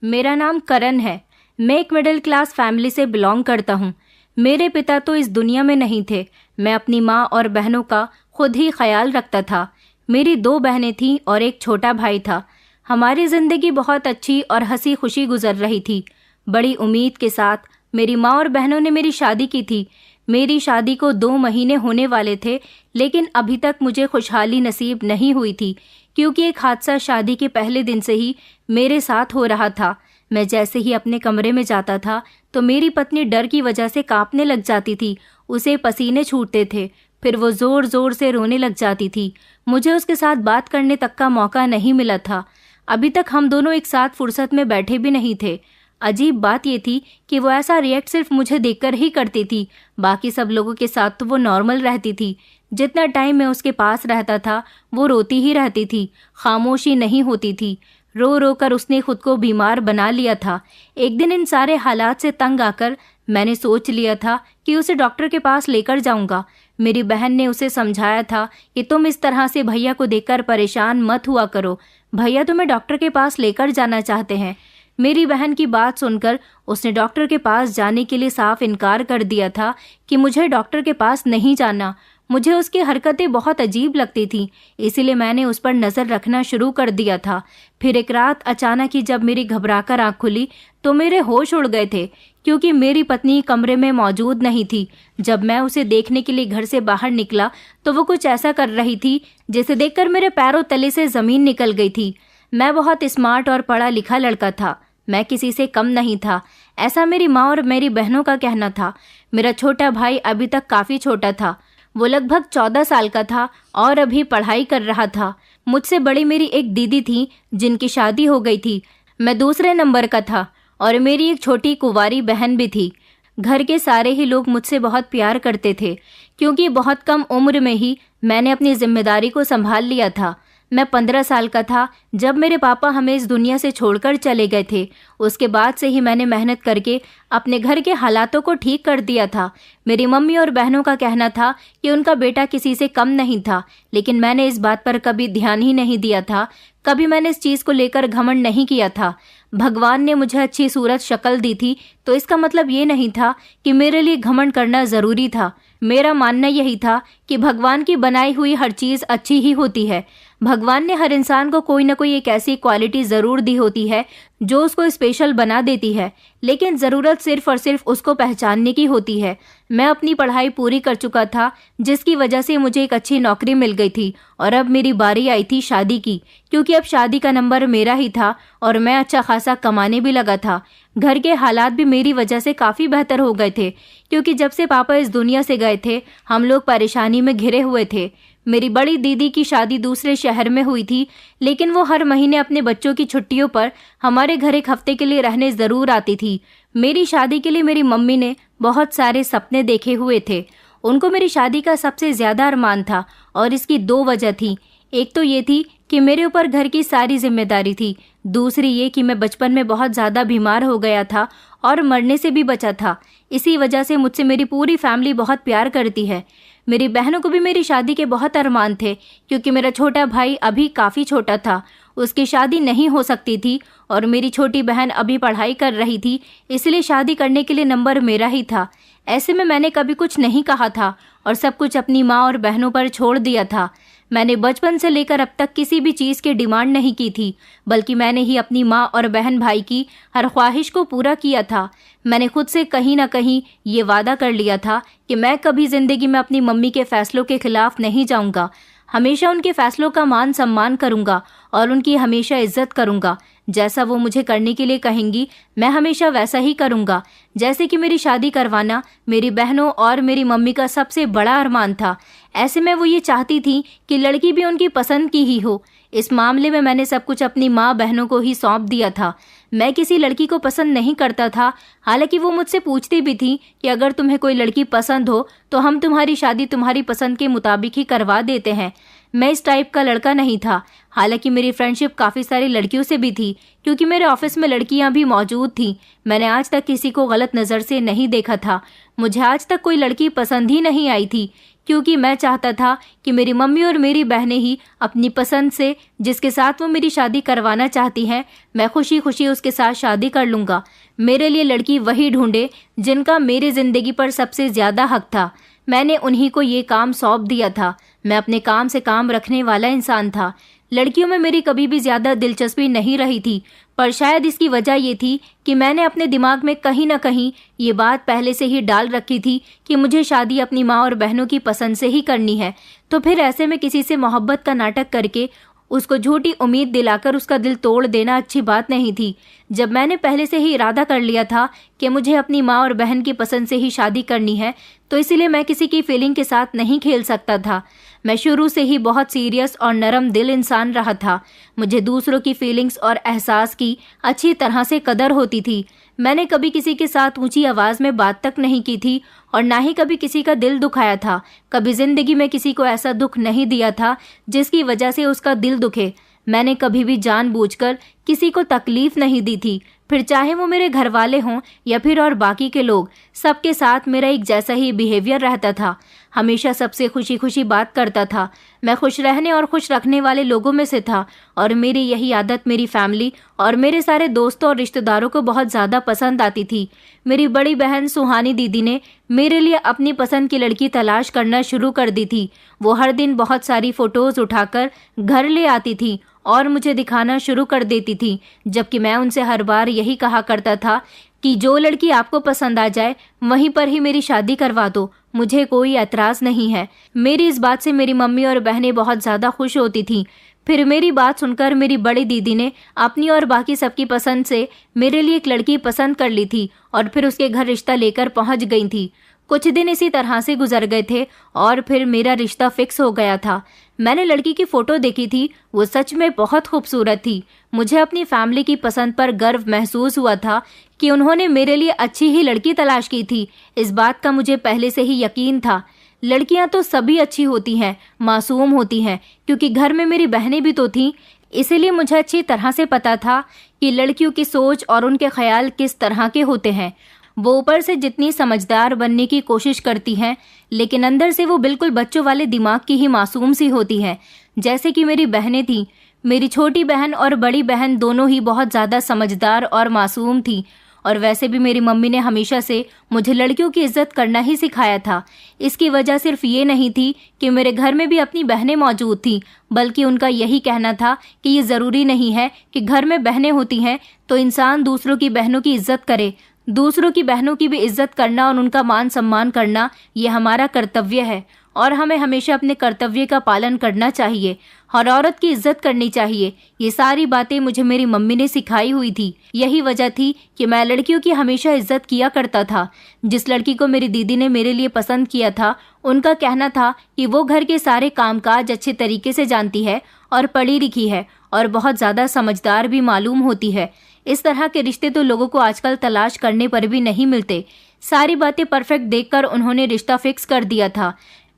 मेरा नाम करण है। मैं एक मिडिल क्लास फैमिली से बिलोंग करता हूँ। मेरे पिता तो इस दुनिया में नहीं थे। मैं अपनी माँ और बहनों का खुद ही ख्याल रखता था। मेरी 2 बहनें थीं और एक छोटा भाई था। हमारी ज़िंदगी बहुत अच्छी और हंसी खुशी गुजर रही थी। बड़ी उम्मीद के साथ मेरी माँ और बहनों ने मेरी शादी की थी। मेरी शादी को 2 महीने होने वाले थे, लेकिन अभी तक मुझे खुशहाली नसीब नहीं हुई थी, क्योंकि एक हादसा शादी के पहले दिन से ही मेरे साथ हो रहा था। मैं जैसे ही अपने कमरे में जाता था तो मेरी पत्नी डर की वजह से कांपने लग जाती थी। उसे पसीने छूटते थे, फिर वो जोर जोर से रोने लग जाती थी। मुझे उसके साथ बात करने तक का मौका नहीं मिला था। अभी तक हम दोनों एक साथ फुर्सत में बैठे भी नहीं थे। अजीब बात ये थी कि वो ऐसा रिएक्ट सिर्फ मुझे देखकर ही करती थी। बाकी सब लोगों के साथ तो वो नॉर्मल रहती थी। जितना टाइम मैं उसके पास रहता था वो रोती ही रहती थी, खामोशी नहीं होती थी। रो रो कर उसने खुद को बीमार बना लिया था। एक दिन इन सारे हालात से तंग आकर मैंने सोच लिया था कि उसे डॉक्टर के पास लेकर जाऊंगा। मेरी बहन ने उसे समझाया था कि तुम इस तरह से भैया को देखकर परेशान मत हुआ करो, भैया तुम्हें डॉक्टर के पास लेकर जाना चाहते हैं। मेरी बहन की बात सुनकर उसने डॉक्टर के पास जाने के लिए साफ इनकार कर दिया था कि मुझे डॉक्टर के पास नहीं जाना। मुझे उसकी हरकतें बहुत अजीब लगती थीं, इसीलिए मैंने उस पर नज़र रखना शुरू कर दिया था। फिर एक रात अचानक ही जब मेरी घबराकर आँख खुली तो मेरे होश उड़ गए थे, क्योंकि मेरी पत्नी कमरे में मौजूद नहीं थी। जब मैं उसे देखने के लिए घर से बाहर निकला तो वो कुछ ऐसा कर रही थी जिसे देखकर मेरे पैरों तले से ज़मीन निकल गई थी। मैं बहुत स्मार्ट और पढ़ा लिखा लड़का था। मैं किसी से कम नहीं था, ऐसा मेरी माँ और मेरी बहनों का कहना था। मेरा छोटा भाई अभी तक काफ़ी छोटा था। वो लगभग 14 साल का था और अभी पढ़ाई कर रहा था। मुझसे बड़ी मेरी एक दीदी थी जिनकी शादी हो गई थी। मैं दूसरे नंबर का था और मेरी एक छोटी कुंवारी बहन भी थी। घर के सारे ही लोग मुझसे बहुत प्यार करते थे, क्योंकि बहुत कम उम्र में ही मैंने अपनी जिम्मेदारी को संभाल लिया था। मैं 15 साल का था जब मेरे पापा हमें इस दुनिया से छोड़कर चले गए थे। उसके बाद से ही मैंने मेहनत करके अपने घर के हालातों को ठीक कर दिया था। मेरी मम्मी और बहनों का कहना था कि उनका बेटा किसी से कम नहीं था, लेकिन मैंने इस बात पर कभी ध्यान ही नहीं दिया था। कभी मैंने इस चीज़ को लेकर घमंड नहीं किया था। भगवान ने मुझे अच्छी सूरत शक्ल दी थी तो इसका मतलब ये नहीं था कि मेरे लिए घमंड करना ज़रूरी था। मेरा मानना यही था कि भगवान की बनाई हुई हर चीज़ अच्छी ही होती है। भगवान ने हर इंसान को कोई ना कोई एक ऐसी क्वालिटी ज़रूर दी होती है जो उसको स्पेशल बना देती है, लेकिन ज़रूरत सिर्फ और सिर्फ उसको पहचानने की होती है। मैं अपनी पढ़ाई पूरी कर चुका था, जिसकी वजह से मुझे एक अच्छी नौकरी मिल गई थी और अब मेरी बारी आई थी शादी की, क्योंकि अब शादी का नंबर मेरा ही था और मैं अच्छा खासा कमाने भी लगा था। घर के हालात भी मेरी वजह से काफ़ी बेहतर हो गए थे, क्योंकि जब से पापा इस दुनिया से गए थे हम लोग परेशानी में घिरे हुए थे। मेरी बड़ी दीदी की शादी दूसरे शहर में हुई थी, लेकिन वो हर महीने अपने बच्चों की छुट्टियों पर हमारे घर एक हफ्ते के लिए रहने ज़रूर आती थी। मेरी शादी के लिए मेरी मम्मी ने बहुत सारे सपने देखे हुए थे। उनको मेरी शादी का सबसे ज़्यादा अरमान था और इसकी 2 वजह थी। एक तो ये थी कि मेरे ऊपर घर की सारी जिम्मेदारी थी। दूसरी ये कि मैं बचपन में बहुत ज़्यादा बीमार हो गया था और मरने से भी बचा था। इसी वजह से मुझसे मेरी पूरी फैमिली बहुत प्यार करती है। मेरी बहनों को भी मेरी शादी के बहुत अरमान थे, क्योंकि मेरा छोटा भाई अभी काफ़ी छोटा था, उसकी शादी नहीं हो सकती थी और मेरी छोटी बहन अभी पढ़ाई कर रही थी, इसलिए शादी करने के लिए नंबर मेरा ही था। ऐसे में मैंने कभी कुछ नहीं कहा था और सब कुछ अपनी माँ और बहनों पर छोड़ दिया था। मैंने बचपन से लेकर अब तक किसी भी चीज़ की डिमांड नहीं की थी, बल्कि मैंने ही अपनी माँ और बहन भाई की हर ख्वाहिश को पूरा किया था। मैंने खुद से कहीं ना कहीं ये वादा कर लिया था कि मैं कभी ज़िंदगी में अपनी मम्मी के फ़ैसलों के खिलाफ नहीं जाऊंगा। हमेशा उनके फ़ैसलों का मान सम्मान करूंगा और उनकी हमेशा इज्जत करूंगा। जैसा वो मुझे करने के लिए कहेंगी मैं हमेशा वैसा ही करूंगा। जैसे कि मेरी शादी करवाना मेरी बहनों और मेरी मम्मी का सबसे बड़ा अरमान था। ऐसे में वो ये चाहती थी कि लड़की भी उनकी पसंद की ही हो। इस मामले में मैंने सब कुछ अपनी माँ बहनों को ही सौंप दिया था। मैं किसी लड़की को पसंद नहीं करता था, हालांकि वो मुझसे पूछती भी थी कि अगर तुम्हें कोई लड़की पसंद हो तो हम तुम्हारी शादी तुम्हारी पसंद के मुताबिक ही करवा देते हैं। मैं इस टाइप का लड़का नहीं था। हालांकि मेरी फ्रेंडशिप काफ़ी सारी लड़कियों से भी थी, क्योंकि मेरे ऑफिस में लड़कियां भी मौजूद थीं। मैंने आज तक किसी को गलत नज़र से नहीं देखा था। मुझे आज तक कोई लड़की पसंद ही नहीं आई थी, क्योंकि मैं चाहता था कि मेरी मम्मी और मेरी बहनें ही अपनी पसंद से, जिसके साथ वो मेरी शादी करवाना चाहती हैं, मैं खुशी खुशी उसके साथ शादी कर लूँगा। मेरे लिए लड़की वही ढूंढे जिनका मेरी ज़िंदगी पर सबसे ज़्यादा हक था। मैंने उन्हीं को ये काम सौंप दिया था। मैं अपने काम से काम रखने वाला इंसान था। लड़कियों में मेरी कभी भी ज़्यादा दिलचस्पी नहीं रही थी, पर शायद इसकी वजह ये थी कि मैंने अपने दिमाग में कहीं ना कहीं ये बात पहले से ही डाल रखी थी कि मुझे शादी अपनी माँ और बहनों की पसंद से ही करनी है। तो फिर ऐसे में किसी से मोहब्बत का नाटक करके उसको झूठी उम्मीद दिलाकर उसका दिल तोड़ देना अच्छी बात नहीं थी। जब मैंने पहले से ही इरादा कर लिया था कि मुझे अपनी माँ और बहन की पसंद से ही शादी करनी है, तो इसीलिए मैं किसी की फीलिंग के साथ नहीं खेल सकता था। मैं शुरू से ही बहुत सीरियस और नरम दिल इंसान रहा था। मुझे दूसरों की फीलिंग्स और एहसास की अच्छी तरह से कदर होती थी। मैंने कभी किसी के साथ ऊंची आवाज़ में बात तक नहीं की थी और ना ही कभी किसी का दिल दुखाया था। कभी ज़िंदगी में किसी को ऐसा दुख नहीं दिया था जिसकी वजह से उसका दिल दुखे। मैंने कभी भी जानबूझकर किसी को तकलीफ नहीं दी थी, फिर चाहे वो मेरे घर वाले हों या फिर और बाकी के लोग। सबके साथ मेरा एक जैसा ही बिहेवियर रहता था। हमेशा सबसे खुशी खुशी बात करता था। मैं खुश रहने और खुश रखने वाले लोगों में से था और मेरी यही आदत मेरी फैमिली और मेरे सारे दोस्तों और रिश्तेदारों को बहुत ज़्यादा पसंद आती थी। मेरी बड़ी बहन सुहानी दीदी ने मेरे लिए अपनी पसंद की लड़की तलाश करना शुरू कर दी थी। वो हर दिन बहुत सारी फ़ोटोज़ उठाकर घर ले आती थी और मुझे दिखाना शुरू कर देती थी, जबकि मैं उनसे हर बार यही कहा करता था कि जो लड़की आपको पसंद आ जाए वहीं पर ही मेरी शादी करवा दो, मुझे कोई एतराज़ नहीं है। मेरी इस बात से मेरी मम्मी और बहनें बहुत ज़्यादा खुश होती थीं। फिर मेरी बात सुनकर मेरी बड़ी दीदी ने अपनी और बाकी सबकी पसंद से मेरे लिए एक लड़की पसंद कर ली थी और फिर उसके घर रिश्ता लेकर पहुंच गई थी। कुछ दिन इसी तरह से गुजर गए थे और फिर मेरा रिश्ता फिक्स हो गया था। मैंने लड़की की फ़ोटो देखी थी, वो सच में बहुत खूबसूरत थी। मुझे अपनी फैमिली की पसंद पर गर्व महसूस हुआ था कि उन्होंने मेरे लिए अच्छी ही लड़की तलाश की थी। इस बात का मुझे पहले से ही यकीन था। लड़कियां तो सभी अच्छी होती हैं, मासूम होती हैं, क्योंकि घर में मेरी बहनें भी तो थीं। इसीलिए मुझे अच्छी तरह से पता था कि लड़कियों की सोच और उनके ख्याल किस तरह के होते हैं। वो ऊपर से जितनी समझदार बनने की कोशिश करती हैं, लेकिन अंदर से वो बिल्कुल बच्चों वाले दिमाग की ही मासूम सी होती हैं। जैसे कि मेरी बहनें थीं। मेरी छोटी बहन और बड़ी बहन दोनों ही बहुत ज़्यादा समझदार और मासूम थीं। और वैसे भी मेरी मम्मी ने हमेशा से मुझे लड़कियों की इज्जत करना ही सिखाया था। इसकी वजह सिर्फ ये नहीं थी कि मेरे घर में भी अपनी बहनें मौजूद थीं, बल्कि उनका यही कहना था कि ये ज़रूरी नहीं है कि घर में बहनें होती हैं तो इंसान दूसरों की बहनों की इज्जत करे। दूसरों की बहनों की भी इज्जत करना और उनका मान सम्मान करना ये हमारा कर्तव्य है और हमें हमेशा अपने कर्तव्य का पालन करना चाहिए। हर औरत की इज्जत करनी चाहिए। ये सारी बातें मुझे मेरी मम्मी ने सिखाई हुई थी। यही वजह थी कि मैं लड़कियों की हमेशा इज्जत किया करता था। जिस लड़की को मेरी दीदी ने मेरे लिए पसंद किया था, उनका कहना था कि वो घर के सारे कामकाज अच्छे तरीके से जानती है और पढ़ी लिखी है और बहुत ज़्यादा समझदार भी मालूम होती है। इस तरह के रिश्ते तो लोगों को आजकल तलाश करने पर भी नहीं मिलते। सारी बातें परफेक्ट देखकर उन्होंने रिश्ता फिक्स कर दिया था।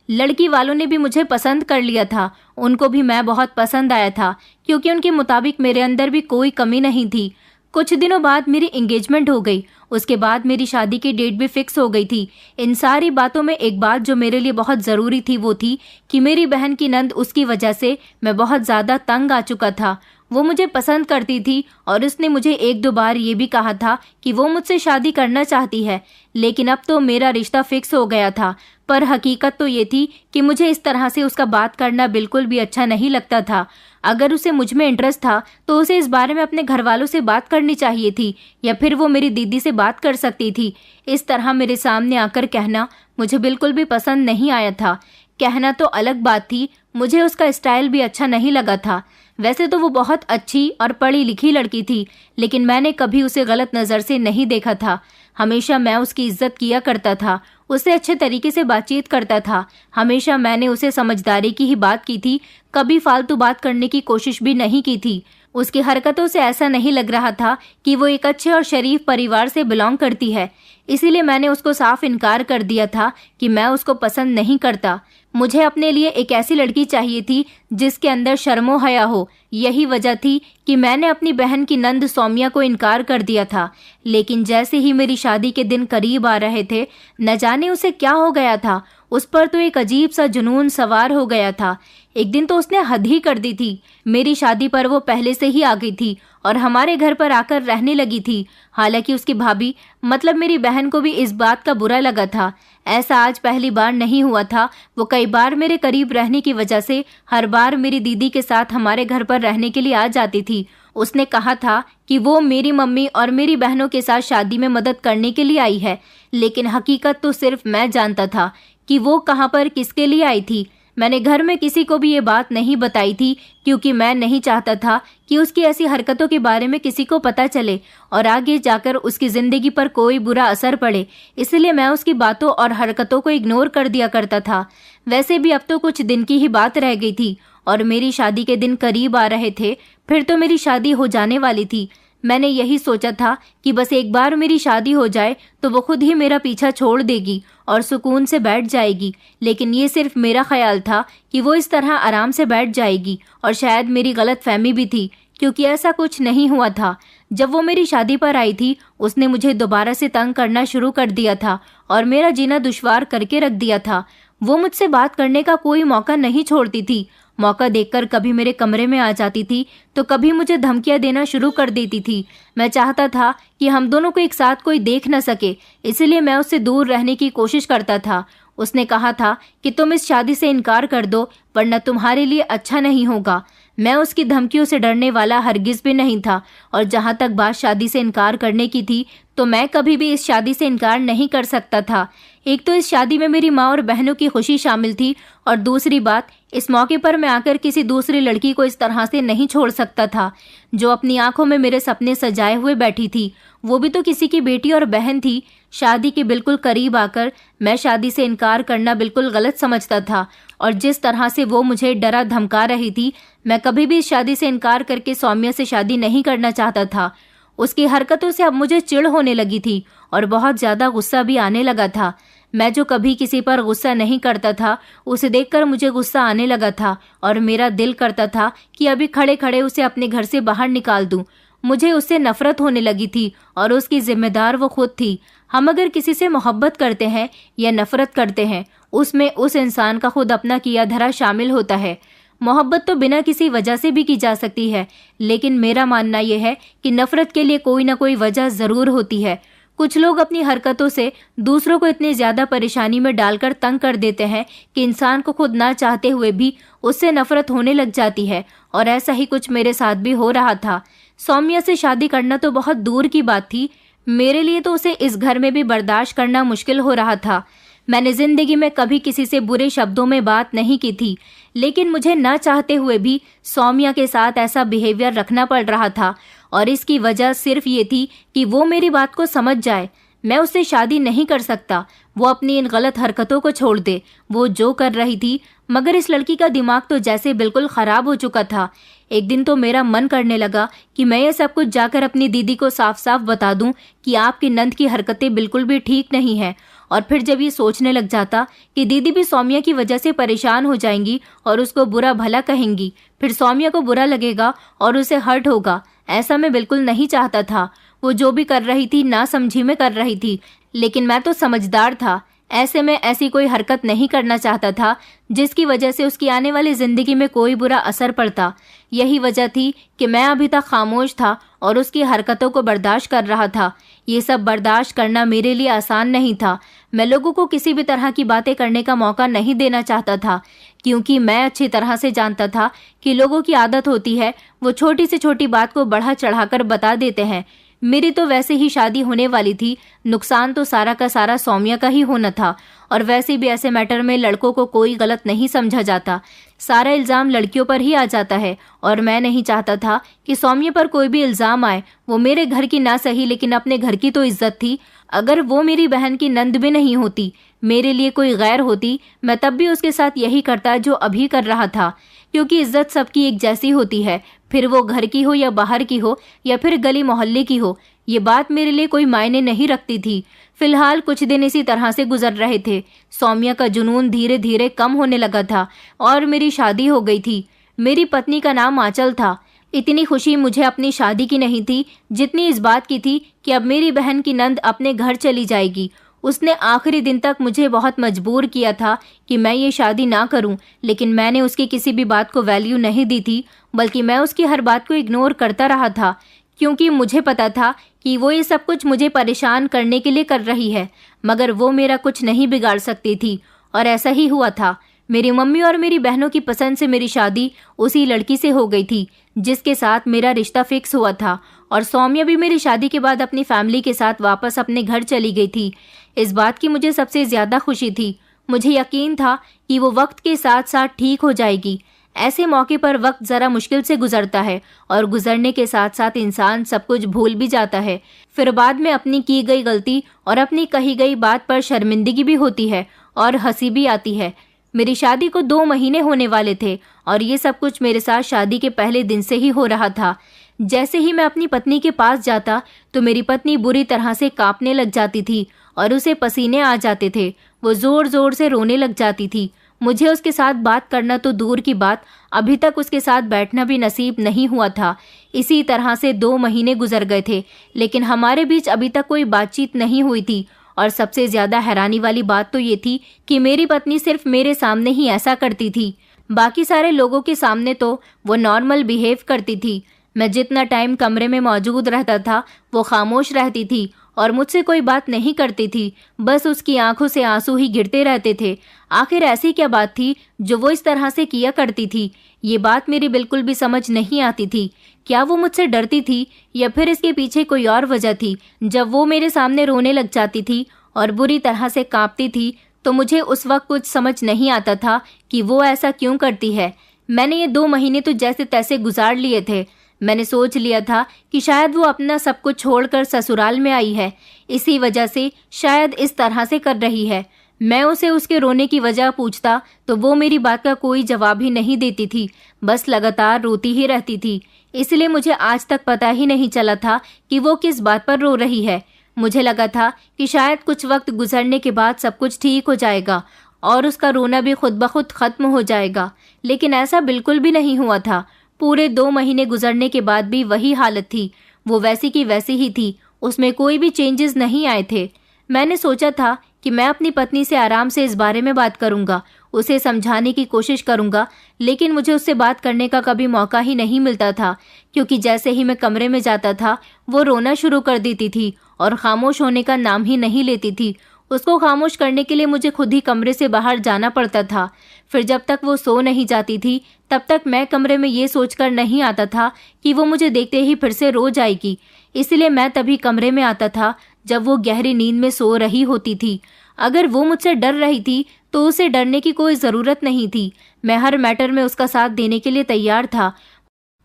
लड़की वालों ने भी मुझे पसंद कर लिया था। उनको भी मैं बहुत पसंद आया था, क्योंकि उनके मुताबिक मेरे अंदर भी कोई कमी नहीं थी। कुछ दिनों बाद मेरी एंगेजमेंट हो गई। उसके बाद मेरी शादी की डेट भी फिक्स हो गई थी। इन सारी बातों में एक बात जो मेरे लिए बहुत ज़रूरी थी वो थी कि मेरी बहन की नंद, उसकी वजह से मैं बहुत ज़्यादा तंग आ चुका था। वो मुझे पसंद करती थी और उसने मुझे एक दो बार ये भी कहा था कि वो मुझसे शादी करना चाहती है, लेकिन अब तो मेरा रिश्ता फिक्स हो गया था। पर हकीकत तो ये थी कि मुझे इस तरह से उसका बात करना बिल्कुल भी अच्छा नहीं लगता था। अगर उसे मुझ में इंटरेस्ट था तो उसे इस बारे में अपने घर वालों से बात करनी चाहिए थी, या फिर वो मेरी दीदी से बात कर सकती थी। इस तरह मेरे सामने आकर कहना मुझे बिल्कुल भी पसंद नहीं आया था। कहना तो अलग बात थी, मुझे उसका स्टाइल भी अच्छा नहीं लगा था। वैसे तो वो बहुत अच्छी और पढ़ी लिखी लड़की थी, लेकिन मैंने कभी उसे गलत नज़र से नहीं देखा था। हमेशा मैं उसकी इज्जत किया करता था, उससे अच्छे तरीके से बातचीत करता था। हमेशा मैंने उसे समझदारी की ही बात की थी, कभी फालतू बात करने की कोशिश भी नहीं की थी। उसकी हरकतों से ऐसा नहीं लग रहा था कि वो एक अच्छे और शरीफ परिवार से बिलोंग करती है। इसीलिए मैंने उसको साफ इनकार कर दिया था कि मैं उसको पसंद नहीं करता। मुझे अपने लिए एक ऐसी लड़की चाहिए थी जिसके अंदर शर्मो हया हो। यही वजह थी कि मैंने अपनी बहन की नंद सौम्या को इनकार कर दिया था। लेकिन जैसे ही मेरी शादी के दिन करीब आ रहे थे, न जाने उसे क्या हो गया था। उस पर तो एक अजीब सा जुनून सवार हो गया था। एक दिन तो उसने हद ही कर दी थी। मेरी शादी पर वो पहले से ही आ गई थी और हमारे घर पर आकर रहने लगी थी। हालांकि उसकी भाभी मतलब मेरी बहन को भी इस बात का बुरा लगा था। ऐसा आज पहली बार नहीं हुआ था। वो कई बार मेरे करीब रहने की वजह से हर बार मेरी दीदी के साथ हमारे घर पर रहने के लिए आ जाती थी। उसने कहा था कि वो मेरी मम्मी और मेरी बहनों के साथ शादी में मदद करने के लिए आई है, लेकिन हकीकत तो सिर्फ मैं जानता था कि वो कहाँ पर किसके लिए आई थी। मैंने घर में किसी को भी ये बात नहीं बताई थी, क्योंकि मैं नहीं चाहता था कि उसकी ऐसी हरकतों के बारे में किसी को पता चले और आगे जाकर उसकी ज़िंदगी पर कोई बुरा असर पड़े। इसलिए मैं उसकी बातों और हरकतों को इग्नोर कर दिया करता था। वैसे भी अब तो कुछ दिन की ही बात रह गई थी और मेरी शादी के दिन करीब आ रहे थे। फिर तो मेरी शादी हो जाने वाली थी। मैंने यही सोचा था कि बस एक बार मेरी शादी हो जाए तो वो खुद ही मेरा पीछा छोड़ देगी और सुकून से बैठ जाएगी। लेकिन ये सिर्फ मेरा ख्याल था कि वो इस तरह आराम से बैठ जाएगी, और शायद मेरी गलतफहमी भी थी, क्योंकि ऐसा कुछ नहीं हुआ था। जब वो मेरी शादी पर आई थी, उसने मुझे दोबारा से तंग करना शुरू कर दिया था और मेरा जीना दुश्वार करके रख दिया था। वो मुझसे बात करने का कोई मौका नहीं छोड़ती थी। मौका देखकर कभी मेरे कमरे में आ जाती थी तो कभी मुझे धमकियां देना शुरू कर देती थी। मैं चाहता था कि हम दोनों को एक साथ कोई देख न सके, इसलिए मैं उससे दूर रहने की कोशिश करता था। उसने कहा था कि तुम इस शादी से इनकार कर दो, वरना तुम्हारे लिए अच्छा नहीं होगा। मैं उसकी धमकियों से डरने वाला हरगिज भी नहीं था, और जहां तक बात शादी से इनकार करने की थी, तो मैं कभी भी इस शादी से इनकार नहीं कर सकता था। एक तो इस शादी में मेरी माँ और बहनों की खुशी शामिल थी, और दूसरी बात, इस मौके पर मैं आकर किसी दूसरी लड़की को इस तरह से नहीं छोड़ सकता था, जो अपनी आंखों में मेरे सपने सजाए हुए बैठी थी। वो भी तो किसी की बेटी और बहन थी। शादी के बिल्कुल करीब आकर मैं शादी से इनकार करना बिल्कुल गलत समझता था, और जिस तरह से वो मुझे डरा धमका रही थी, मैं कभी भी इस शादी से इनकार करके सौम्या से शादी नहीं करना चाहता था। उसकी हरकतों से अब मुझे चिढ़ होने लगी थी और बहुत ज़्यादा गुस्सा भी आने लगा था। मैं जो कभी किसी पर गुस्सा नहीं करता था, उसे देखकर मुझे गुस्सा आने लगा था, और मेरा दिल करता था कि अभी खड़े खड़े उसे अपने घर से बाहर निकाल दूं। मुझे उससे नफरत होने लगी थी, और उसकी जिम्मेदार वो खुद थी। हम अगर किसी से मोहब्बत करते हैं या नफरत करते हैं, उसमें उस इंसान का खुद अपना किया धरा शामिल होता है। मोहब्बत तो बिना किसी वजह से भी की जा सकती है, लेकिन मेरा मानना यह है कि नफरत के लिए कोई ना कोई वजह ज़रूर होती है। कुछ लोग अपनी हरकतों से दूसरों को इतनी ज़्यादा परेशानी में डालकर तंग कर देते हैं कि इंसान को खुद ना चाहते हुए भी उससे नफरत होने लग जाती है, और ऐसा ही कुछ मेरे साथ भी हो रहा था। सौम्या से शादी करना तो बहुत दूर की बात थी, मेरे लिए तो उसे इस घर में भी बर्दाश्त करना मुश्किल हो रहा था। मैंने जिंदगी में कभी किसी से बुरे शब्दों में बात नहीं की थी, लेकिन मुझे ना चाहते हुए भी सौम्या के साथ ऐसा बिहेवियर रखना पड़ रहा था, और इसकी वजह सिर्फ ये थी कि वो मेरी बात को समझ जाए। मैं उससे शादी नहीं कर सकता। वो अपनी इन गलत हरकतों को छोड़ दे। वो जो कर रही थी, मगर इस लड़की का दिमाग तो जैसे बिल्कुल ख़राब हो चुका था। एक दिन तो मेरा मन करने लगा कि मैं ये सब कुछ जाकर अपनी दीदी को साफ साफ बता दूं कि आपकी नंद की हरकतें बिल्कुल भी ठीक नहीं है। और फिर जब ये सोचने लग जाता कि दीदी भी सौम्या की वजह से परेशान हो जाएंगी और उसको बुरा भला कहेंगी, फिर सौम्या को बुरा लगेगा और उसे हर्ट होगा। ऐसा मैं बिल्कुल नहीं चाहता था। वो जो भी कर रही थी ना समझी में कर रही थी, लेकिन मैं तो समझदार था। ऐसे में ऐसी कोई हरकत नहीं करना चाहता था जिसकी वजह से उसकी आने वाली जिंदगी में कोई बुरा असर पड़ता। यही वजह थी कि मैं अभी तक खामोश था और उसकी हरकतों को बर्दाश्त कर रहा था। ये सब बर्दाश्त करना मेरे लिए आसान नहीं था। मैं लोगों को किसी भी तरह की बातें करने का मौका नहीं देना चाहता था, क्योंकि मैं अच्छी तरह से जानता था कि लोगों की आदत होती है, वो छोटी से छोटी बात को बढ़ा चढ़ाकर बता देते हैं। मेरी तो वैसे ही शादी होने वाली थी, नुकसान तो सारा का सारा सौम्या का ही होना था। और वैसे भी ऐसे मैटर में लड़कों को कोई गलत नहीं समझा जाता, सारा इल्ज़ाम लड़कियों पर ही आ जाता है, और मैं नहीं चाहता था कि सौम्या पर कोई भी इल्ज़ाम आए। वो मेरे घर की ना सही, लेकिन अपने घर की तो इज्जत थी। अगर वो मेरी बहन की नंद भी नहीं होती, मेरे लिए कोई गैर होती, मैं तब भी उसके साथ यही करता जो अभी कर रहा था। क्योंकि इज्जत सबकी एक जैसी होती है, फिर वो घर की हो या बाहर की हो या फिर गली मोहल्ले की हो। ये बात मेरे लिए कोई मायने नहीं रखती थी। फिलहाल कुछ दिन इसी तरह से गुजर रहे थे। सौम्या का जुनून धीरे धीरे कम होने लगा था और मेरी शादी हो गई थी। मेरी पत्नी का नाम आंचल था। इतनी खुशी मुझे अपनी शादी की नहीं थी जितनी इस बात की थी कि अब मेरी बहन की नंद अपने घर चली जाएगी। उसने आखिरी दिन तक मुझे बहुत मजबूर किया था कि मैं ये शादी ना करूं, लेकिन मैंने उसकी किसी भी बात को वैल्यू नहीं दी थी, बल्कि मैं उसकी हर बात को इग्नोर करता रहा था, क्योंकि मुझे पता था कि वो ये सब कुछ मुझे परेशान करने के लिए कर रही है, मगर वो मेरा कुछ नहीं बिगाड़ सकती थी। और ऐसा ही हुआ था। मेरी मम्मी और मेरी बहनों की पसंद से मेरी शादी उसी लड़की से हो गई थी जिसके साथ मेरा रिश्ता फिक्स हुआ था, और सौम्या भी मेरी शादी के बाद अपनी फैमिली के साथ वापस अपने घर चली गई थी। इस बात की मुझे सबसे ज्यादा खुशी थी। मुझे यकीन था कि वो वक्त के साथ साथ ठीक हो जाएगी। ऐसे मौके पर वक्त जरा मुश्किल से गुजरता है और गुजरने के साथ साथ इंसान सब कुछ भूल भी जाता है। फिर बाद में अपनी की गई गलती और अपनी कही गई बात पर शर्मिंदगी भी होती है और हंसी भी आती है। मेरी शादी को 2 महीने होने वाले थे और ये सब कुछ मेरे साथ शादी के पहले दिन से ही हो रहा था। जैसे ही मैं अपनी पत्नी के पास जाता तो मेरी पत्नी बुरी तरह से कांपने लग जाती थी और उसे पसीने आ जाते थे। वो जोर जोर से रोने लग जाती थी। मुझे उसके साथ बात करना तो दूर की बात, अभी तक उसके साथ बैठना भी नसीब नहीं हुआ था। इसी तरह से 2 महीने गुजर गए थे, लेकिन हमारे बीच अभी तक कोई बातचीत नहीं हुई थी। और सबसे ज्यादा हैरानी वाली बात तो ये थी कि मेरी पत्नी सिर्फ मेरे सामने ही ऐसा करती थी। बाकी सारे लोगों के सामने तो वो नॉर्मल बिहेव करती थी। मैं जितना टाइम कमरे में मौजूद रहता था वो खामोश रहती थी और मुझसे कोई बात नहीं करती थी। बस उसकी आंखों से आंसू ही गिरते रहते थे। आखिर ऐसी क्या बात थी जो वो इस तरह से किया करती थी? ये बात मेरी बिल्कुल भी समझ नहीं आती थी। क्या वो मुझसे डरती थी या फिर इसके पीछे कोई और वजह थी? जब वो मेरे सामने रोने लग जाती थी और बुरी तरह से कांपती थी तो मुझे उस वक्त कुछ समझ नहीं आता था कि वो ऐसा क्यों करती है। मैंने ये 2 महीने तो जैसे तैसे गुजार लिए थे। मैंने सोच लिया था कि शायद वो अपना सब कुछ छोड़कर ससुराल में आई है, इसी वजह से शायद इस तरह से कर रही है। मैं उसे उसके रोने की वजह पूछता तो वो मेरी बात का कोई जवाब ही नहीं देती थी, बस लगातार रोती ही रहती थी। इसलिए मुझे आज तक पता ही नहीं चला था कि वो किस बात पर रो रही है। मुझे लगा था कि शायद कुछ वक्त गुजरने के बाद सब कुछ ठीक हो जाएगा और उसका रोना भी खुद ब खुद खत्म हो जाएगा, लेकिन ऐसा बिल्कुल भी नहीं हुआ था। पूरे 2 महीने गुजरने के बाद भी वही हालत थी। वो वैसी की वैसी ही थी, उसमें कोई भी चेंजेस नहीं आए थे। मैंने सोचा था कि मैं अपनी पत्नी से आराम से इस बारे में बात करूंगा, उसे समझाने की कोशिश करूंगा, लेकिन मुझे उससे बात करने का कभी मौका ही नहीं मिलता था, क्योंकि जैसे ही मैं कमरे में जाता था वो रोना शुरू कर देती थी और खामोश होने का नाम ही नहीं लेती थी। उसको खामोश करने के लिए मुझे खुद ही कमरे से बाहर जाना पड़ता था। फिर जब तक वो सो नहीं जाती थी तब तक मैं कमरे में ये सोचकर नहीं आता था कि वो मुझे देखते ही फिर से रो जाएगी। इसलिए मैं तभी कमरे में आता था जब वो गहरी नींद में सो रही होती थी। अगर वो मुझसे डर रही थी तो उसे डरने की कोई ज़रूरत नहीं थी। मैं हर मैटर में उसका साथ देने के लिए तैयार था।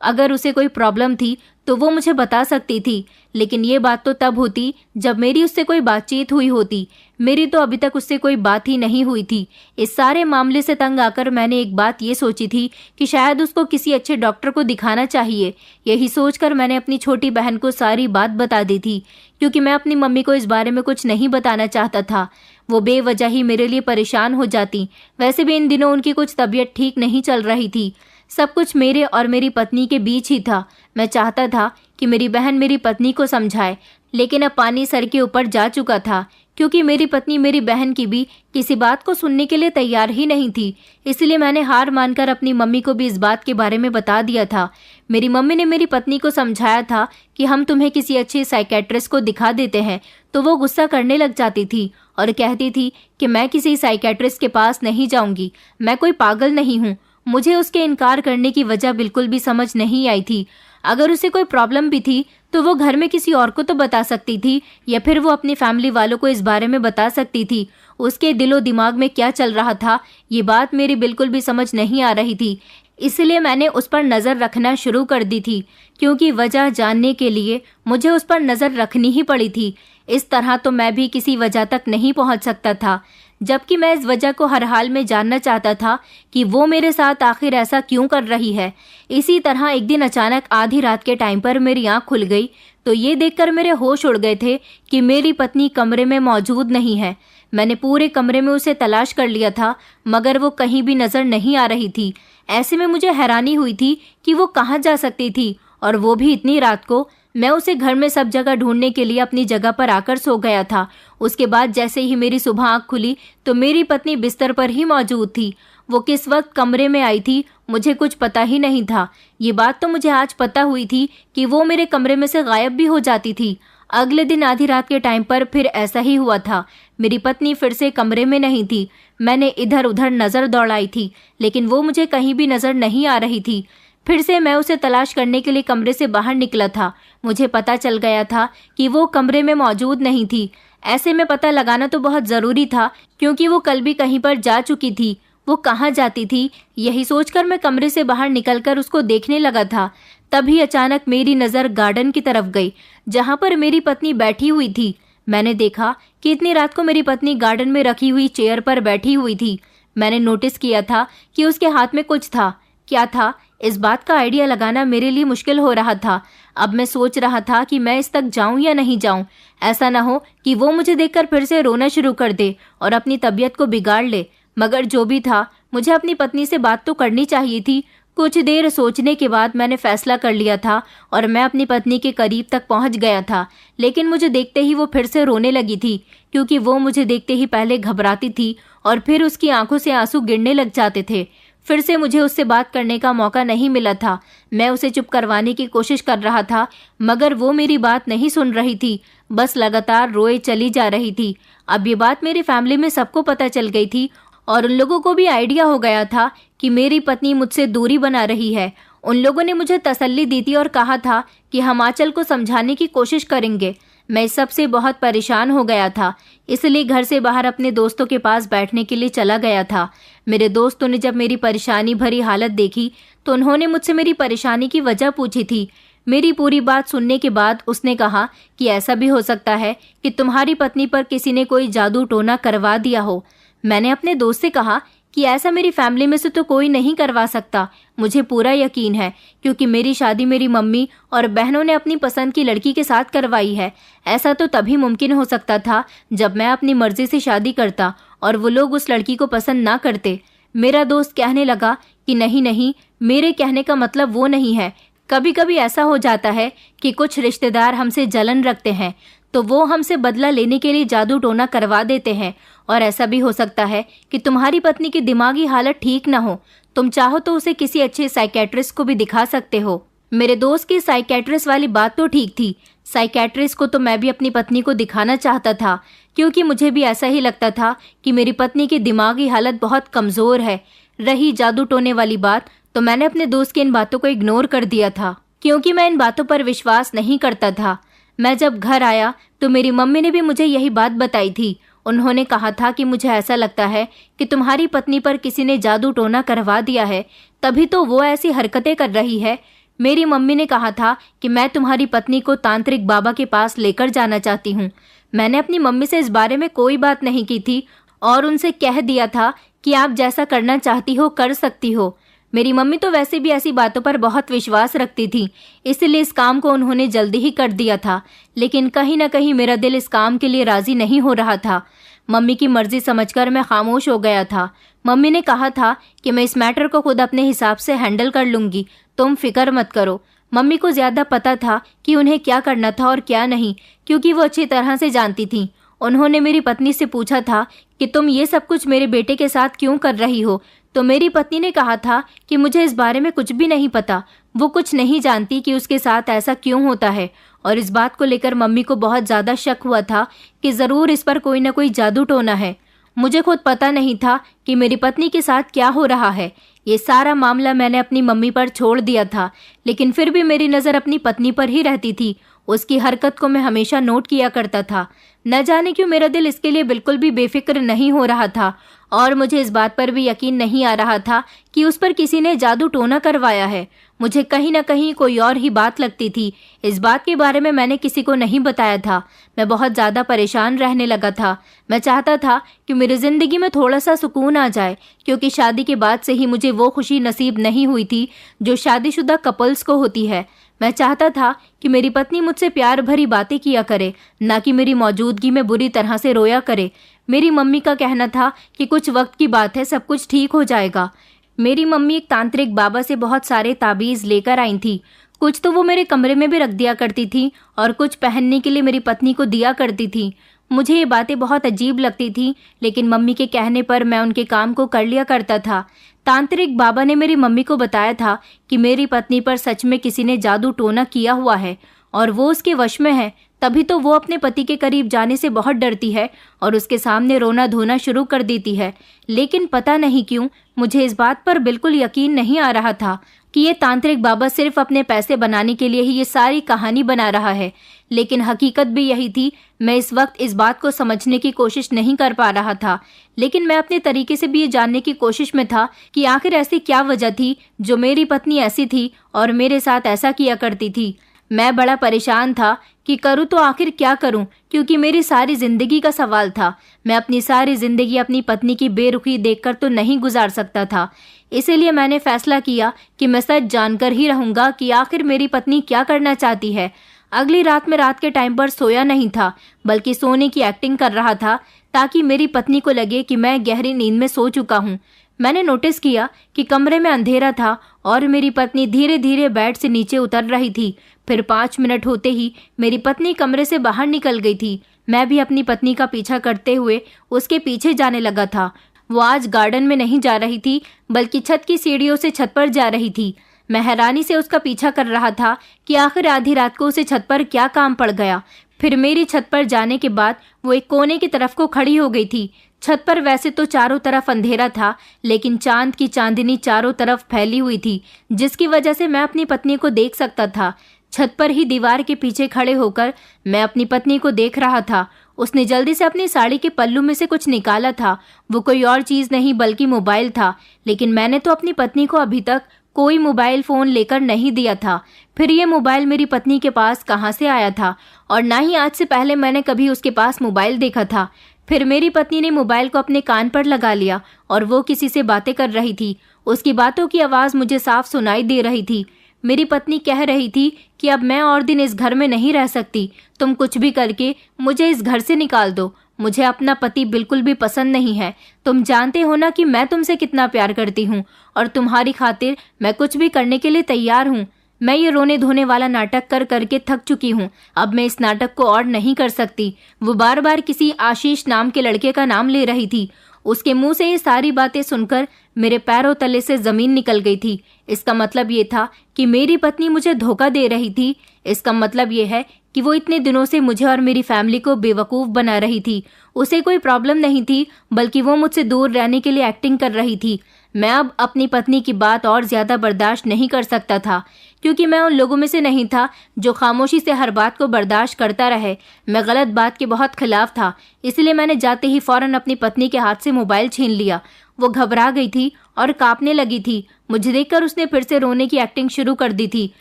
अगर उसे कोई प्रॉब्लम थी तो वो मुझे बता सकती थी, लेकिन ये बात तो तब होती जब मेरी उससे कोई बातचीत हुई होती। मेरी तो अभी तक उससे कोई बात ही नहीं हुई थी। इस सारे मामले से तंग आकर मैंने एक बात ये सोची थी कि शायद उसको किसी अच्छे डॉक्टर को दिखाना चाहिए। यही सोचकर मैंने अपनी छोटी बहन को सारी बात बता दी थी, क्योंकि मैं अपनी मम्मी को इस बारे में कुछ नहीं बताना चाहता था। वो बेवजह ही मेरे लिए परेशान हो जाती। वैसे भी इन दिनों उनकी कुछ तबीयत ठीक नहीं चल रही थी। सब कुछ मेरे और मेरी पत्नी के बीच ही था। मैं चाहता था कि मेरी बहन मेरी पत्नी को समझाए, लेकिन अब पानी सर के ऊपर जा चुका था, क्योंकि मेरी पत्नी मेरी बहन की भी किसी बात को सुनने के लिए तैयार ही नहीं थी। इसलिए मैंने हार मानकर अपनी मम्मी को भी इस बात के बारे में बता दिया था। मेरी मम्मी ने मेरी पत्नी को समझाया था कि हम तुम्हें किसी अच्छे साइकेट्रिस्ट को दिखा देते हैं, तो वो गुस्सा करने लग जाती थी और कहती थी कि मैं किसी साइकेट्रिस्ट के पास नहीं जाऊंगी, मैं कोई पागल नहीं हूँ। मुझे उसके इनकार करने की वजह बिल्कुल भी समझ नहीं आई थी। अगर उसे कोई प्रॉब्लम भी थी तो वो घर में किसी और को तो बता सकती थी, या फिर वो अपनी फैमिली वालों को इस बारे में बता सकती थी। उसके दिलो दिमाग में क्या चल रहा था ये बात मेरी बिल्कुल भी समझ नहीं आ रही थी। इसलिए मैंने उस पर नज़र रखना शुरू कर दी थी, क्योंकि वजह जानने के लिए मुझे उस पर नज़र रखनी ही पड़ी थी। इस तरह तो मैं भी किसी वजह तक नहीं पहुंच सकता था। जबकि मैं इस वजह को हर हाल में जानना चाहता था कि वो मेरे साथ आखिर ऐसा क्यों कर रही है। इसी तरह एक दिन अचानक आधी रात के टाइम पर मेरी आंख खुल गई तो ये देखकर मेरे होश उड़ गए थे कि मेरी पत्नी कमरे में मौजूद नहीं है। मैंने पूरे कमरे में उसे तलाश कर लिया था मगर वो कहीं भी नजर नहीं आ रही थी। ऐसे में मुझे हैरानी हुई थी कि वो कहाँ जा सकती थी और वो भी इतनी रात को। मैं उसे घर में सब जगह ढूंढने के लिए अपनी जगह पर आकर सो गया था। उसके बाद जैसे ही मेरी सुबह आँख खुली तो मेरी पत्नी बिस्तर पर ही मौजूद थी। वो किस वक्त कमरे में आई थी मुझे कुछ पता ही नहीं था। ये बात तो मुझे आज पता हुई थी कि वो मेरे कमरे में से गायब भी हो जाती थी। अगले दिन आधी रात के टाइम पर फिर ऐसा ही हुआ था। मेरी पत्नी फिर से कमरे में नहीं थी। मैंने इधर उधर नज़र दौड़ाई थी लेकिन वो मुझे कहीं भी नज़र नहीं आ रही थी। फिर से मैं उसे तलाश करने के लिए कमरे से बाहर निकला था। मुझे पता चल गया था कि वो कमरे में मौजूद नहीं थी। ऐसे में पता लगाना तो बहुत ज़रूरी था क्योंकि वो कल भी कहीं पर जा चुकी थी। वो कहाँ जाती थी यही सोचकर मैं कमरे से बाहर निकलकर उसको देखने लगा था। तभी अचानक मेरी नज़र गार्डन की तरफ गई जहाँ पर मेरी पत्नी बैठी हुई थी। मैंने देखा कि इतनी रात को मेरी पत्नी गार्डन में रखी हुई चेयर पर बैठी हुई थी। मैंने नोटिस किया था कि उसके हाथ में कुछ था। क्या था इस बात का आइडिया लगाना मेरे लिए मुश्किल हो रहा था। अब मैं सोच रहा था कि मैं इस तक जाऊं या नहीं जाऊं। ऐसा ना हो कि वो मुझे देखकर फिर से रोना शुरू कर दे और अपनी तबीयत को बिगाड़ ले। मगर जो भी था मुझे अपनी पत्नी से बात तो करनी चाहिए थी। कुछ देर सोचने के बाद मैंने फैसला कर लिया था और मैं अपनी पत्नी के करीब तक पहुंच गया था। लेकिन मुझे देखते ही वो फिर से रोने लगी थी क्योंकि वो मुझे देखते ही पहले घबराती थी और फिर उसकी आंखों से आंसू गिरने लग जाते थे। फिर से मुझे उससे बात करने का मौका नहीं मिला था। मैं उसे चुप करवाने की कोशिश कर रहा था मगर वो मेरी बात नहीं सुन रही थी, बस लगातार रोए चली जा रही थी। अब ये बात मेरी फैमिली में सबको पता चल गई थी और उन लोगों को भी आइडिया हो गया था कि मेरी पत्नी मुझसे दूरी बना रही है। उन लोगों ने मुझे तसल्ली दी थी और कहा था कि हम आंचल को समझाने की कोशिश करेंगे। मैं इस सब से बहुत परेशान हो गया था, इसलिए घर से बाहर अपने दोस्तों के पास बैठने के लिए चला गया था। मेरे दोस्तों ने जब मेरी परेशानी भरी हालत देखी तो उन्होंने मुझसे मेरी परेशानी की वजह पूछी थी। मेरी पूरी बात सुनने के बाद उसने कहा कि ऐसा भी हो सकता है कि तुम्हारी पत्नी पर किसी ने कोई जादू टोना करवा दिया हो। मैंने अपने दोस्त से कहा कि ऐसा मेरी फैमिली में से तो कोई नहीं करवा सकता। मुझे पूरा यकीन है क्योंकि मेरी शादी मेरी मम्मी और बहनों ने अपनी पसंद की लड़की के साथ करवाई है। ऐसा तो तभी मुमकिन हो सकता था जब मैं अपनी मर्जी से शादी करता और वो लोग उस लड़की को पसंद ना करते। मेरा दोस्त कहने लगा कि नहीं नहीं, मेरे कहने का मतलब वो नहीं है। कभी कभी ऐसा हो जाता है कि कुछ रिश्तेदार हमसे जलन रखते हैं तो वो हमसे बदला लेने के लिए जादू टोना करवा देते हैं। और ऐसा भी हो सकता है कि तुम्हारी पत्नी की दिमागी हालत ठीक ना हो। तुम चाहो तो उसे किसी अच्छे साइकेट्रिस्ट को भी दिखा सकते हो। मेरे दोस्त की साइकेट्रिस्ट वाली बात तो ठीक थी। साइकेट्रिस्ट को तो मैं भी अपनी पत्नी को दिखाना चाहता था क्योंकि मुझे भी ऐसा ही लगता था कि मेरी पत्नी की दिमागी हालत बहुत कमज़ोर है। रही जादू टोने वाली बात तो मैंने अपने दोस्त की इन बातों को इग्नोर कर दिया था क्योंकि मैं इन बातों पर विश्वास नहीं करता था। मैं जब घर आया तो मेरी मम्मी ने भी मुझे यही बात बताई थी। उन्होंने कहा था कि मुझे ऐसा लगता है कि तुम्हारी पत्नी पर किसी ने जादू टोना करवा दिया है, तभी तो वो ऐसी हरकतें कर रही है। मेरी मम्मी ने कहा था कि मैं तुम्हारी पत्नी को तांत्रिक बाबा के पास लेकर जाना चाहती हूँ। मैंने अपनी मम्मी से इस बारे में कोई बात नहीं की थी और उनसे कह दिया था कि आप जैसा करना चाहती हो कर सकती हो। मेरी मम्मी तो वैसे भी ऐसी बातों पर बहुत विश्वास रखती थी, इसलिए इस काम को उन्होंने जल्दी ही कर दिया था। लेकिन कहीं ना कहीं मेरा दिल इस काम के लिए राजी नहीं हो रहा था। मम्मी की मर्जी समझकर मैं खामोश हो गया था। मम्मी ने कहा था कि मैं इस मैटर को खुद अपने हिसाब से हैंडल कर लूँगी, तुम फिक्र मत करो। मम्मी को ज़्यादा पता था कि उन्हें क्या करना था और क्या नहीं, क्योंकि वो अच्छी तरह से जानती थी। उन्होंने मेरी पत्नी से पूछा था कि तुम ये सब कुछ मेरे बेटे के साथ क्यों कर रही हो, तो मेरी पत्नी ने कहा था कि मुझे इस बारे में कुछ भी नहीं पता। वो कुछ नहीं जानती कि उसके साथ ऐसा क्यों होता है। और इस बात को लेकर मम्मी को बहुत ज़्यादा शक हुआ था कि ज़रूर इस पर कोई ना कोई जादू टोना है। मुझे खुद पता नहीं था कि मेरी पत्नी के साथ क्या हो रहा है। ये सारा मामला मैंने अपनी मम्मी पर छोड़ दिया था, लेकिन फिर भी मेरी नज़र अपनी पत्नी पर ही रहती थी। उसकी हरकत को मैं हमेशा नोट किया करता था। न जाने क्यों मेरा दिल इसके लिए बिल्कुल भी बेफिक्र नहीं हो रहा था और मुझे इस बात पर भी यकीन नहीं आ रहा था कि उस पर किसी ने जादू टोना करवाया है। मुझे कहीं न कहीं कोई और ही बात लगती थी। इस बात के बारे में मैंने किसी को नहीं बताया था। मैं बहुत ज़्यादा परेशान रहने लगा था। मैं चाहता था कि मेरी ज़िंदगी में थोड़ा सा सुकून आ जाए, क्योंकि शादी के बाद से ही मुझे वो खुशी नसीब नहीं हुई थी जो शादीशुदा कपल्स को होती है। मैं चाहता था कि मेरी पत्नी मुझसे प्यार भरी बातें किया करे, ना कि मेरी मौजूदगी में बुरी तरह से रोया करे। मेरी मम्मी का कहना था कि कुछ वक्त की बात है, सब कुछ ठीक हो जाएगा। मेरी मम्मी एक तांत्रिक बाबा से बहुत सारे ताबीज़ लेकर आई थी। कुछ तो वो मेरे कमरे में भी रख दिया करती थी और कुछ पहनने के लिए मेरी पत्नी को दिया करती थी। मुझे ये बातें बहुत अजीब लगती थी, लेकिन मम्मी के कहने पर मैं उनके काम को कर लिया करता था। तांत्रिक बाबा ने मेरी मम्मी को बताया था कि मेरी पत्नी पर सच में किसी ने जादू टोना किया हुआ है और वो उसके वश में है। तभी तो वो अपने पति के करीब जाने से बहुत डरती है और उसके सामने रोना धोना शुरू कर देती है। लेकिन पता नहीं क्यों मुझे इस बात पर बिल्कुल यकीन नहीं आ रहा था कि ये तांत्रिक बाबा सिर्फ अपने पैसे बनाने के लिए ही ये सारी कहानी बना रहा है। लेकिन हकीकत भी यही थी। मैं इस वक्त इस बात को समझने की कोशिश नहीं कर पा रहा था, लेकिन मैं अपने तरीके से भी ये जानने की कोशिश में था कि आखिर ऐसी क्या वजह थी जो मेरी पत्नी ऐसी थी और मेरे साथ ऐसा किया करती थी। मैं बड़ा परेशान था कि करूँ तो आखिर क्या करूँ, क्योंकि मेरी सारी ज़िंदगी का सवाल था। मैं अपनी सारी ज़िंदगी अपनी पत्नी की बेरुखी देखकर तो नहीं गुजार सकता था। इसीलिए मैंने फैसला किया कि मैं सच जानकर ही रहूँगा कि आखिर मेरी पत्नी क्या करना चाहती है। अगली रात में रात के टाइम पर सोया नहीं था, बल्कि सोने की एक्टिंग कर रहा था ताकि मेरी पत्नी को लगे कि मैं गहरी नींद में सो चुका हूँ। मैंने नोटिस किया कि कमरे में अंधेरा था और मेरी पत्नी धीरे धीरे बेड से नीचे उतर रही थी। फिर 5 मिनट होते ही मेरी पत्नी कमरे से बाहर निकल गई थी। मैं भी अपनी पत्नी का पीछा करते हुए उसके पीछे जाने लगा था। वो आज गार्डन में नहीं जा रही थी, बल्कि छत की सीढ़ियों से छत पर जा रही थी। मैं हैरानी से उसका पीछा कर रहा था कि आखिर आधी रात को उसे छत पर क्या काम पड़ गया। फिर मेरी छत पर जाने के बाद वो एक कोने की तरफ को खड़ी हो गई थी। छत पर वैसे तो चारों तरफ अंधेरा था, लेकिन चांद की चांदनी चारों तरफ फैली हुई थी, जिसकी वजह से मैं अपनी पत्नी को देख सकता था। छत पर ही दीवार के पीछे खड़े होकर मैं अपनी पत्नी को देख रहा था। उसने जल्दी से अपनी साड़ी के पल्लू में से कुछ निकाला था। वो कोई और चीज़ नहीं बल्कि मोबाइल था, लेकिन मैंने तो अपनी पत्नी को अभी तक कोई मोबाइल फ़ोन लेकर नहीं दिया था। फिर ये मोबाइल मेरी पत्नी के पास कहाँ से आया था, और ना ही आज से पहले मैंने कभी उसके पास मोबाइल देखा था। फिर मेरी पत्नी ने मोबाइल को अपने कान पर लगा लिया और वो किसी से बातें कर रही थी। उसकी बातों की आवाज़ मुझे साफ सुनाई दे रही थी। मेरी पत्नी कह रही थी कि अब मैं और दिन इस घर में नहीं रह सकती। तुम कुछ भी करके मुझे इस घर से निकाल दो। मुझे अपना पति बिल्कुल भी पसंद नहीं है। तुम जानते हो ना कि मैं तुमसे कितना प्यार करती हूँ और तुम्हारी खातिर मैं कुछ भी करने के लिए तैयार हूँ। मैं ये रोने धोने वाला नाटक कर करके थक चुकी हूँ। अब मैं इस नाटक को और नहीं कर सकती। वो बार बार किसी आशीष नाम के लड़के का नाम ले रही थी। उसके मुंह से ये सारी बातें सुनकर मेरे पैरों तले से जमीन निकल गई थी। इसका मतलब ये था कि मेरी पत्नी मुझे धोखा दे रही थी। इसका मतलब ये है कि वो इतने दिनों से मुझे और मेरी फैमिली को बेवकूफ़ बना रही थी। उसे कोई प्रॉब्लम नहीं थी, बल्कि वो मुझसे दूर रहने के लिए एक्टिंग कर रही थी। मैं अब अपनी पत्नी की बात और ज़्यादा बर्दाश्त नहीं कर सकता था, क्योंकि मैं उन लोगों में से नहीं था जो खामोशी से हर बात को बर्दाश्त करता रहे। मैं गलत बात के बहुत खिलाफ था। इसलिए मैंने जाते ही फ़ौरन अपनी पत्नी के हाथ से मोबाइल छीन लिया। वो घबरा गई थी और कांपने लगी थी। मुझे देखकर उसने फिर से रोने की एक्टिंग शुरू कर दी थी।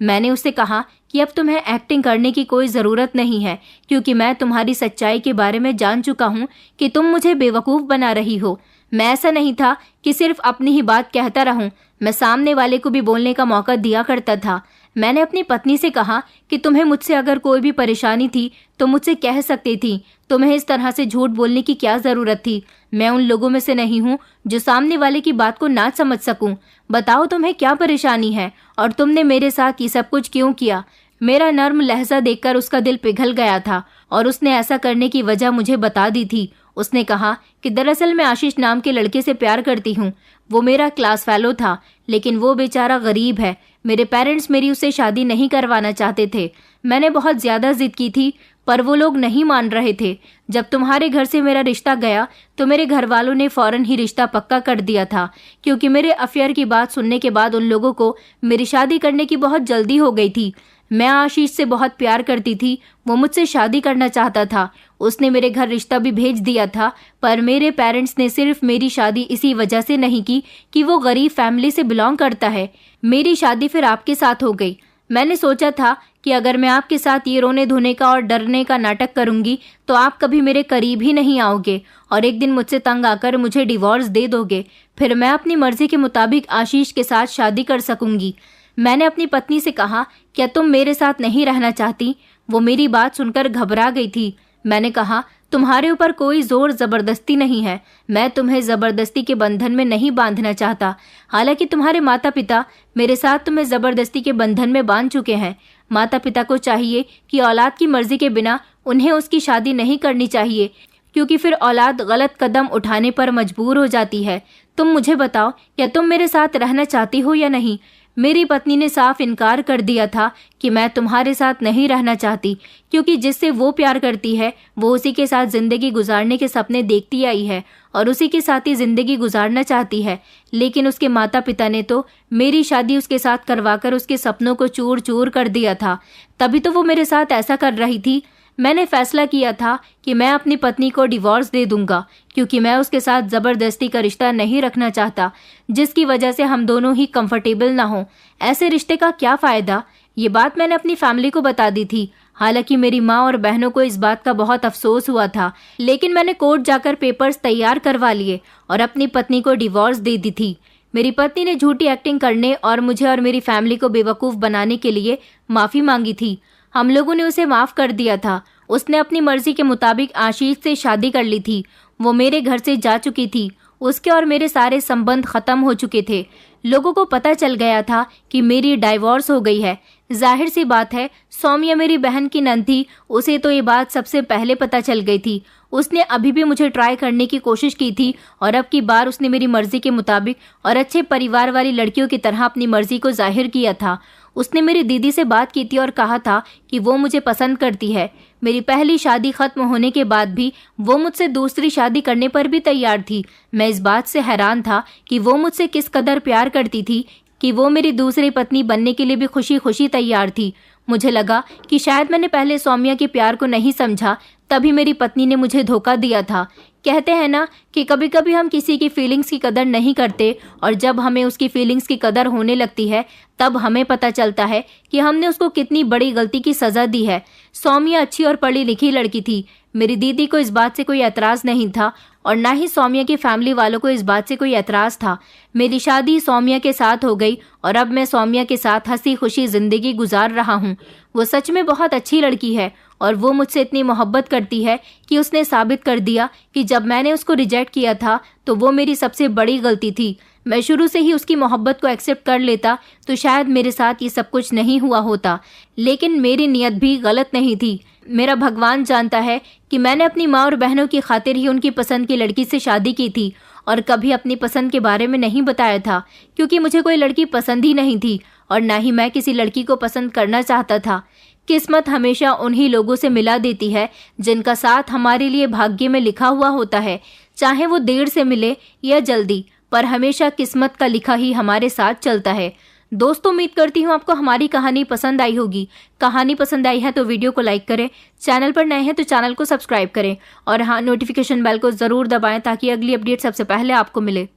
मैंने उससे कहा कि अब तुम्हें एक्टिंग करने की कोई ज़रूरत नहीं है, क्योंकि मैं तुम्हारी सच्चाई के बारे में जान चुका हूँ कि तुम मुझे बेवकूफ़ बना रही हो। मैं ऐसा नहीं था कि सिर्फ अपनी ही बात कहता रहूं। मैं सामने वाले को भी बोलने का मौका दिया करता था। मैंने अपनी पत्नी से कहा कि तुम्हें मुझसे अगर कोई भी परेशानी थी तो मुझसे कह सकती थी। तुम्हें इस तरह से झूठ बोलने की क्या ज़रूरत थी। मैं उन लोगों में से नहीं हूँ जो सामने वाले की बात को ना समझ सकूं। बताओ तुम्हें क्या परेशानी है और तुमने मेरे साथ ये सब कुछ क्यों किया। मेरा नर्म लहजा देखकर उसका दिल पिघल गया था और उसने ऐसा करने की वजह मुझे बता दी थी। उसने कहा कि दरअसल मैं आशीष नाम के लड़के से प्यार करती हूँ। वो मेरा क्लास फेलो था, लेकिन वो बेचारा गरीब है। मेरे पेरेंट्स मेरी उससे शादी नहीं करवाना चाहते थे। मैंने बहुत ज़्यादा जिद की थी, पर वो लोग नहीं मान रहे थे। जब तुम्हारे घर से मेरा रिश्ता गया तो मेरे घर वालों ने फ़ौरन ही रिश्ता पक्का कर दिया था, क्योंकि मेरे अफेयर की बात सुनने के बाद उन लोगों को मेरी शादी करने की बहुत जल्दी हो गई थी। मैं आशीष से बहुत प्यार करती थी। वो मुझसे शादी करना चाहता था। उसने मेरे घर रिश्ता भी भेज दिया था, पर मेरे पेरेंट्स ने सिर्फ मेरी शादी इसी वजह से नहीं की कि वो गरीब फैमिली से बिलोंग करता है। मेरी शादी फिर आपके साथ हो गई। मैंने सोचा था कि अगर मैं आपके साथ ये रोने धोने का और डरने का नाटक करूंगी तो आप कभी मेरे करीब ही नहीं आओगे और एक दिन मुझसे तंग आकर मुझे डिवोर्स दे दोगे। फिर मैं अपनी मर्जी के मुताबिक आशीष के साथ शादी कर सकूंगी। मैंने अपनी पत्नी से कहा, क्या तुम मेरे साथ नहीं रहना चाहती? वो मेरी बात सुनकर घबरा गई थी। मैंने कहा, तुम्हारे ऊपर कोई जोर जबरदस्ती नहीं है। मैं तुम्हें जबरदस्ती के बंधन में नहीं बांधना चाहता। हालांकि तुम्हारे माता पिता मेरे साथ तुम्हें जबरदस्ती के बंधन में बांध चुके हैं। माता पिता को चाहिए कि औलाद की मर्जी के बिना उन्हें उसकी शादी नहीं करनी चाहिए, क्योंकि फिर औलाद गलत कदम उठाने पर मजबूर हो जाती है। तुम मुझे बताओ, क्या तुम मेरे साथ रहना चाहती हो या नहीं? मेरी पत्नी ने साफ इनकार कर दिया था कि मैं तुम्हारे साथ नहीं रहना चाहती, क्योंकि जिससे वो प्यार करती है वो उसी के साथ जिंदगी गुजारने के सपने देखती आई है और उसी के साथ ही जिंदगी गुजारना चाहती है। लेकिन उसके माता पिता ने तो मेरी शादी उसके साथ करवाकर उसके सपनों को चूर चूर कर दिया था। तभी तो वो मेरे साथ ऐसा कर रही थी। मैंने फैसला किया था कि मैं अपनी पत्नी को डिवोर्स दे दूंगा, क्योंकि मैं उसके साथ जबरदस्ती का रिश्ता नहीं रखना चाहता, जिसकी वजह से हम दोनों ही कंफर्टेबल ना हो। ऐसे रिश्ते का क्या फायदा? ये बात मैंने अपनी फैमिली को बता दी थी। हालांकि मेरी माँ और बहनों को इस बात का बहुत अफसोस हुआ था, लेकिन मैंने कोर्ट जाकर पेपर्स तैयार करवा लिए और अपनी पत्नी को डिवोर्स दे दी थी। मेरी पत्नी ने झूठी एक्टिंग करने और मुझे और मेरी फैमिली को बेवकूफ़ बनाने के लिए माफ़ी मांगी थी। हम लोगों ने उसे माफ़ कर दिया था। उसने अपनी मर्जी के मुताबिक आशीष से शादी कर ली थी। वो मेरे घर से जा चुकी थी। उसके और मेरे सारे संबंध खत्म हो चुके थे। लोगों को पता चल गया था कि मेरी डाइवोर्स हो गई है। जाहिर सी बात है, सौम्या मेरी बहन की नंद थी, उसे तो ये बात सबसे पहले पता चल गई थी। उसने अभी भी मुझे ट्राई करने की कोशिश की थी और अब की बार उसने मेरी मर्जी के मुताबिक और अच्छे परिवार वाली लड़कियों की तरह अपनी मर्जी को जाहिर किया था। उसने मेरी दीदी से बात की थी और कहा था कि वो मुझे पसंद करती है। मेरी पहली शादी खत्म होने के बाद भी वो मुझसे दूसरी शादी करने पर भी तैयार थी। मैं इस बात से हैरान था कि वो मुझसे किस कदर प्यार करती थी कि वो मेरी दूसरी पत्नी बनने के लिए भी खुशी खुशी तैयार थी। मुझे लगा कि शायद मैंने पहले सौम्या के प्यार को नहीं समझा, तभी मेरी पत्नी ने मुझे धोखा दिया था। कहते हैं ना कि कभी कभी हम किसी की फीलिंग्स की कदर नहीं करते और जब हमें उसकी फीलिंग्स की कदर होने लगती है तब हमें पता चलता है कि हमने उसको कितनी बड़ी गलती की सज़ा दी है। सौम्या अच्छी और पढ़ी लिखी लड़की थी। मेरी दीदी को इस बात से कोई एतराज़ नहीं था और ना ही सौम्या की फैमिली वालों को इस बात से कोई एतराज़ था। मेरी शादी सौम्या के साथ हो गई और अब मैं सौम्या के साथ हंसी खुशी ज़िंदगी गुजार रहा हूँ। वो सच में बहुत अच्छी लड़की है और वो मुझसे इतनी मोहब्बत करती है कि उसने साबित कर दिया कि जब मैंने उसको रिजेक्ट किया था तो वो मेरी सबसे बड़ी गलती थी। मैं शुरू से ही उसकी मोहब्बत को एक्सेप्ट कर लेता तो शायद मेरे साथ ये सब कुछ नहीं हुआ होता, लेकिन मेरी नीयत भी गलत नहीं थी। मेरा भगवान जानता है कि मैंने अपनी माँ और बहनों की खातिर ही उनकी पसंद की लड़की से शादी की थी और कभी अपनी पसंद के बारे में नहीं बताया था, क्योंकि मुझे कोई लड़की पसंद ही नहीं थी और ना ही मैं किसी लड़की को पसंद करना चाहता था। किस्मत हमेशा उन्हीं लोगों से मिला देती है जिनका साथ हमारे लिए भाग्य में लिखा हुआ होता है, चाहे वो देर से मिले या जल्दी, पर हमेशा किस्मत का लिखा ही हमारे साथ चलता है। दोस्तों, उम्मीद करती हूँ आपको हमारी कहानी पसंद आई होगी। कहानी पसंद आई है तो वीडियो को लाइक करें, चैनल पर नए हैं तो चैनल को सब्सक्राइब करें और हाँ, नोटिफिकेशन बेल को ज़रूर दबाएं ताकि अगली अपडेट सबसे पहले आपको मिले।